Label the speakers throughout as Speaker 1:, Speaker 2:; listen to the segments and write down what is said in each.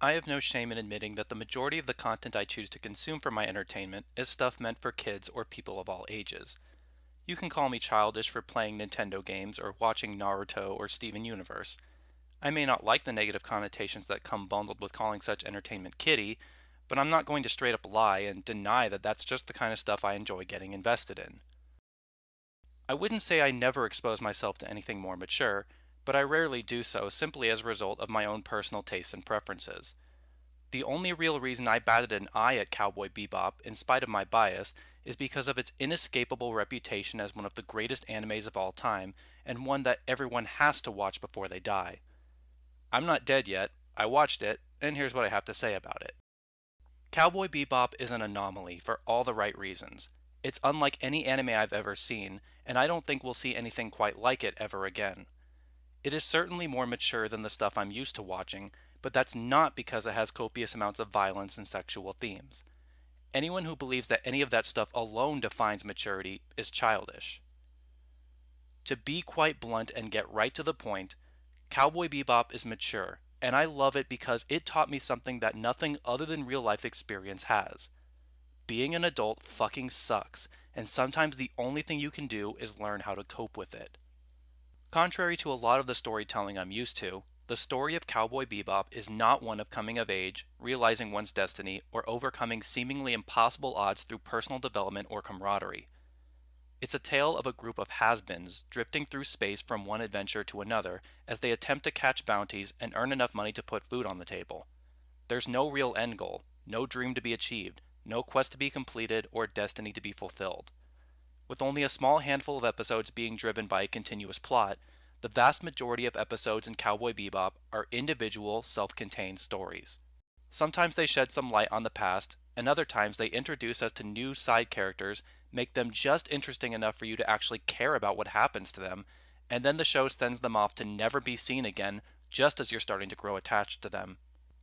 Speaker 1: I have no shame in admitting that the majority of the content I choose to consume for my entertainment is stuff meant for kids or people of all ages. You can call me childish for playing Nintendo games or watching Naruto or Steven Universe. I may not like the negative connotations that come bundled with calling such entertainment kiddie, but I'm not going to straight up lie and deny that that's just the kind of stuff I enjoy getting invested in. I wouldn't say I never expose myself to anything more mature, but I rarely do so simply as a result of my own personal tastes and preferences. The only real reason I batted an eye at Cowboy Bebop, in spite of my bias, is because of its inescapable reputation as one of the greatest animes of all time, and one that everyone has to watch before they die. I'm not dead yet, I watched it, and here's what I have to say about it. Cowboy Bebop is an anomaly for all the right reasons. It's unlike any anime I've ever seen, and I don't think we'll see anything quite like it ever again. It is certainly more mature than the stuff I'm used to watching, but that's not because it has copious amounts of violence and sexual themes. Anyone who believes that any of that stuff alone defines maturity is childish. To be quite blunt and get right to the point, Cowboy Bebop is mature, and I love it because it taught me something that nothing other than real life experience has. Being an adult fucking sucks, and sometimes the only thing you can do is learn how to cope with it. Contrary to a lot of the storytelling I'm used to, the story of Cowboy Bebop is not one of coming of age, realizing one's destiny, or overcoming seemingly impossible odds through personal development or camaraderie. It's a tale of a group of has-beens drifting through space from one adventure to another as they attempt to catch bounties and earn enough money to put food on the table. There's no real end goal, no dream to be achieved, no quest to be completed, or destiny to be fulfilled. With only a small handful of episodes being driven by a continuous plot, the vast majority of episodes in Cowboy Bebop are individual, self-contained stories. Sometimes they shed some light on the past, and other times they introduce us to new side characters, make them just interesting enough for you to actually care about what happens to them, and then the show sends them off to never be seen again just as you're starting to grow attached to them.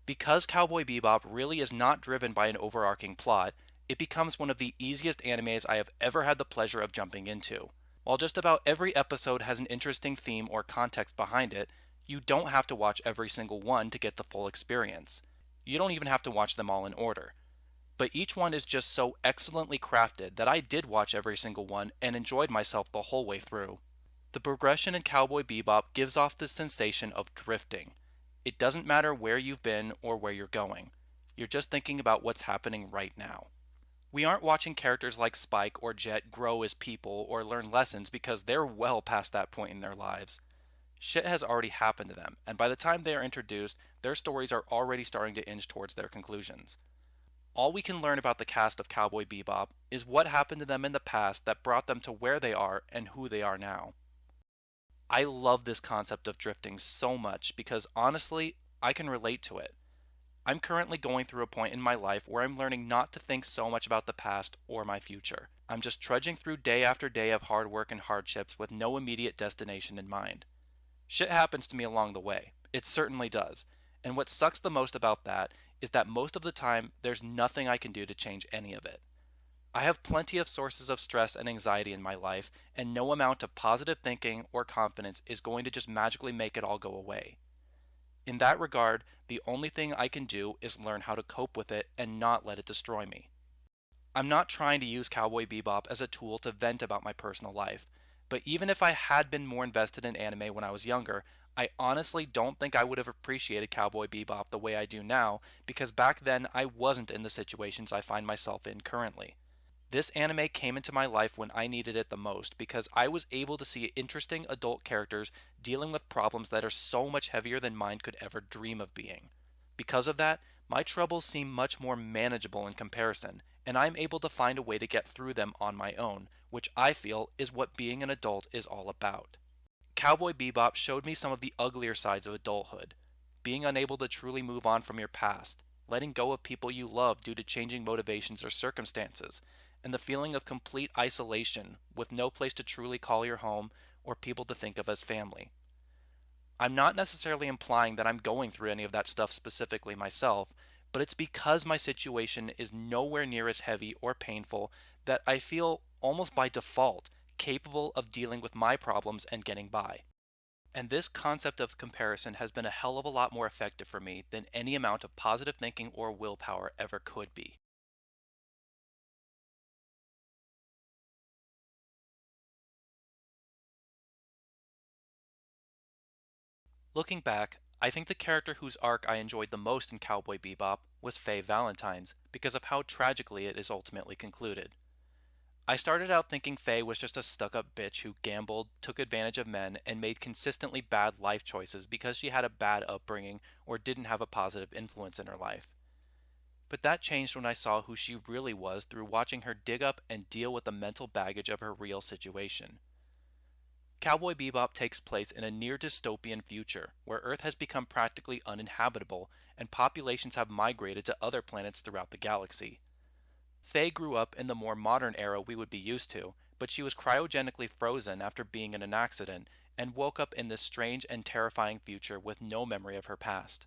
Speaker 1: Because Cowboy Bebop really is not driven by an overarching plot, it becomes one of the easiest animes I have ever had the pleasure of jumping into. While just about every episode has an interesting theme or context behind it, you don't have to watch every single one to get the full experience. You don't even have to watch them all in order. But each one is just so excellently crafted that I did watch every single one and enjoyed myself the whole way through. The progression in Cowboy Bebop gives off this sensation of drifting. It doesn't matter where you've been or where you're going. You're just thinking about what's happening right now. We aren't watching characters like Spike or Jet grow as people or learn lessons because they're well past that point in their lives. Shit has already happened to them, and by the time they are introduced, their stories are already starting to inch towards their conclusions. All we can learn about the cast of Cowboy Bebop is what happened to them in the past that brought them to where they are and who they are now. I love this concept of drifting so much because honestly, I can relate to it. I'm currently going through a point in my life where I'm learning not to think so much about the past or my future. I'm just trudging through day after day of hard work and hardships with no immediate destination in mind. Shit happens to me along the way. It certainly does. And what sucks the most about that is that most of the time there's nothing I can do to change any of it. I have plenty of sources of stress and anxiety in my life, and no amount of positive thinking or confidence is going to just magically make it all go away. In that regard, the only thing I can do is learn how to cope with it and not let it destroy me. I'm not trying to use Cowboy Bebop as a tool to vent about my personal life, but even if I had been more invested in anime when I was younger, I honestly don't think I would have appreciated Cowboy Bebop the way I do now because back then I wasn't in the situations I find myself in currently. This anime came into my life when I needed it the most because I was able to see interesting adult characters dealing with problems that are so much heavier than mine could ever dream of being. Because of that, my troubles seem much more manageable in comparison, and I'm able to find a way to get through them on my own, which I feel is what being an adult is all about. Cowboy Bebop showed me some of the uglier sides of adulthood. Being unable to truly move on from your past, letting go of people you love due to changing motivations or circumstances, and the feeling of complete isolation with no place to truly call your home or people to think of as family. I'm not necessarily implying that I'm going through any of that stuff specifically myself, but it's because my situation is nowhere near as heavy or painful that I feel almost by default capable of dealing with my problems and getting by. And this concept of comparison has been a hell of a lot more effective for me than any amount of positive thinking or willpower ever could be. Looking back, I think the character whose arc I enjoyed the most in Cowboy Bebop was Faye Valentine's because of how tragically it is ultimately concluded. I started out thinking Faye was just a stuck up bitch who gambled, took advantage of men, and made consistently bad life choices because she had a bad upbringing or didn't have a positive influence in her life. But that changed when I saw who she really was through watching her dig up and deal with the mental baggage of her real situation. Cowboy Bebop takes place in a near dystopian future where Earth has become practically uninhabitable and populations have migrated to other planets throughout the galaxy. Faye grew up in the more modern era we would be used to, but she was cryogenically frozen after being in an accident and woke up in this strange and terrifying future with no memory of her past.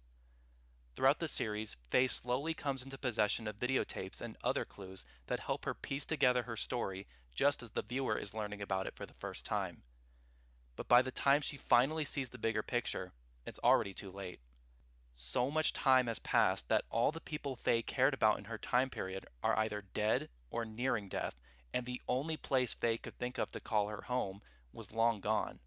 Speaker 1: Throughout the series, Faye slowly comes into possession of videotapes and other clues that help her piece together her story just as the viewer is learning about it for the first time. But by the time she finally sees the bigger picture, it's already too late. So much time has passed that all the people Faye cared about in her time period are either dead or nearing death, and the only place Faye could think of to call her home was long gone.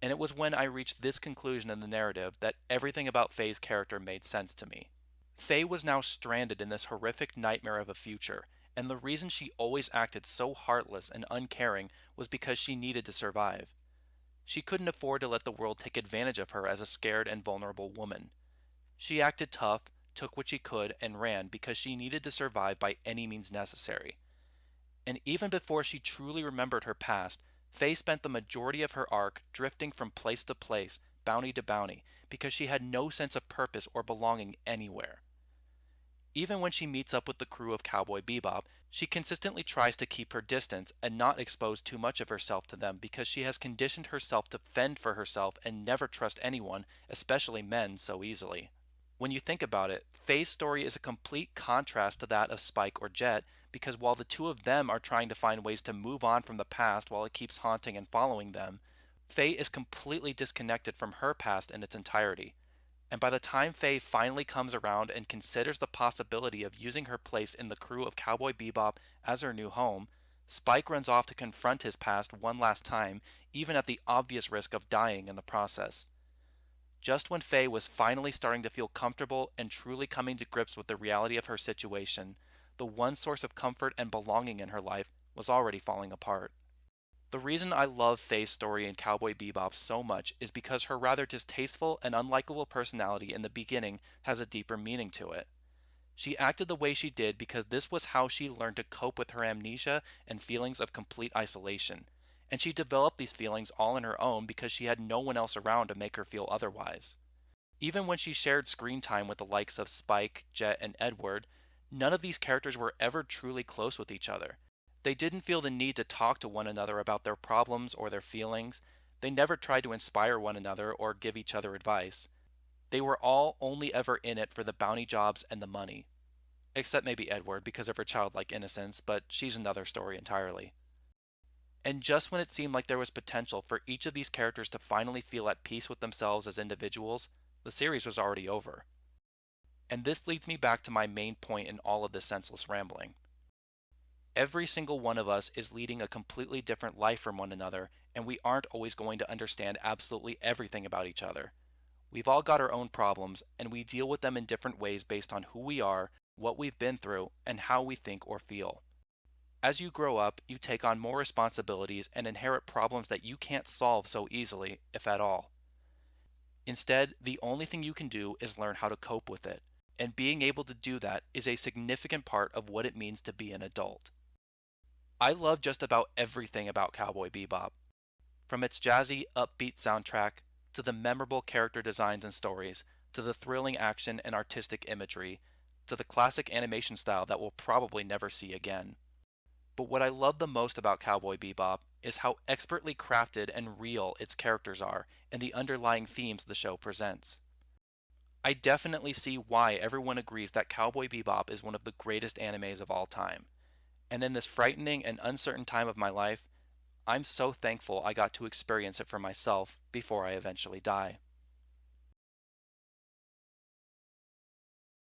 Speaker 1: And it was when I reached this conclusion in the narrative that everything about Faye's character made sense to me. Faye was now stranded in this horrific nightmare of a future, and the reason she always acted so heartless and uncaring was because she needed to survive. She couldn't afford to let the world take advantage of her as a scared and vulnerable woman. She acted tough, took what she could, and ran because she needed to survive by any means necessary. And even before she truly remembered her past, Faye spent the majority of her arc drifting from place to place, bounty to bounty, because she had no sense of purpose or belonging anywhere. Even when she meets up with the crew of Cowboy Bebop, she consistently tries to keep her distance and not expose too much of herself to them because she has conditioned herself to fend for herself and never trust anyone, especially men, so easily. When you think about it, Faye's story is a complete contrast to that of Spike or Jet because while the two of them are trying to find ways to move on from the past while it keeps haunting and following them, Faye is completely disconnected from her past in its entirety. And by the time Faye finally comes around and considers the possibility of using her place in the crew of Cowboy Bebop as her new home, Spike runs off to confront his past one last time, even at the obvious risk of dying in the process. Just when Faye was finally starting to feel comfortable and truly coming to grips with the reality of her situation, the one source of comfort and belonging in her life was already falling apart. The reason I love Faye's story in Cowboy Bebop so much is because her rather distasteful and unlikable personality in the beginning has a deeper meaning to it. She acted the way she did because this was how she learned to cope with her amnesia and feelings of complete isolation, and she developed these feelings all on her own because she had no one else around to make her feel otherwise. Even when she shared screen time with the likes of Spike, Jet, and Edward, none of these characters were ever truly close with each other. They didn't feel the need to talk to one another about their problems or their feelings. They never tried to inspire one another or give each other advice. They were all only ever in it for the bounty jobs and the money. Except maybe Edward because of her childlike innocence, but she's another story entirely. And just when it seemed like there was potential for each of these characters to finally feel at peace with themselves as individuals, the series was already over. And this leads me back to my main point in all of this senseless rambling. Every single one of us is leading a completely different life from one another, and we aren't always going to understand absolutely everything about each other. We've all got our own problems, and we deal with them in different ways based on who we are, what we've been through, and how we think or feel. As you grow up, you take on more responsibilities and inherit problems that you can't solve so easily, if at all. Instead, the only thing you can do is learn how to cope with it, and being able to do that is a significant part of what it means to be an adult. I love just about everything about Cowboy Bebop, from its jazzy, upbeat soundtrack, to the memorable character designs and stories, to the thrilling action and artistic imagery, to the classic animation style that we'll probably never see again. But what I love the most about Cowboy Bebop is how expertly crafted and real its characters are and the underlying themes the show presents. I definitely see why everyone agrees that Cowboy Bebop is one of the greatest animes of all time. And in this frightening and uncertain time of my life, I'm so thankful I got to experience it for myself before I eventually die.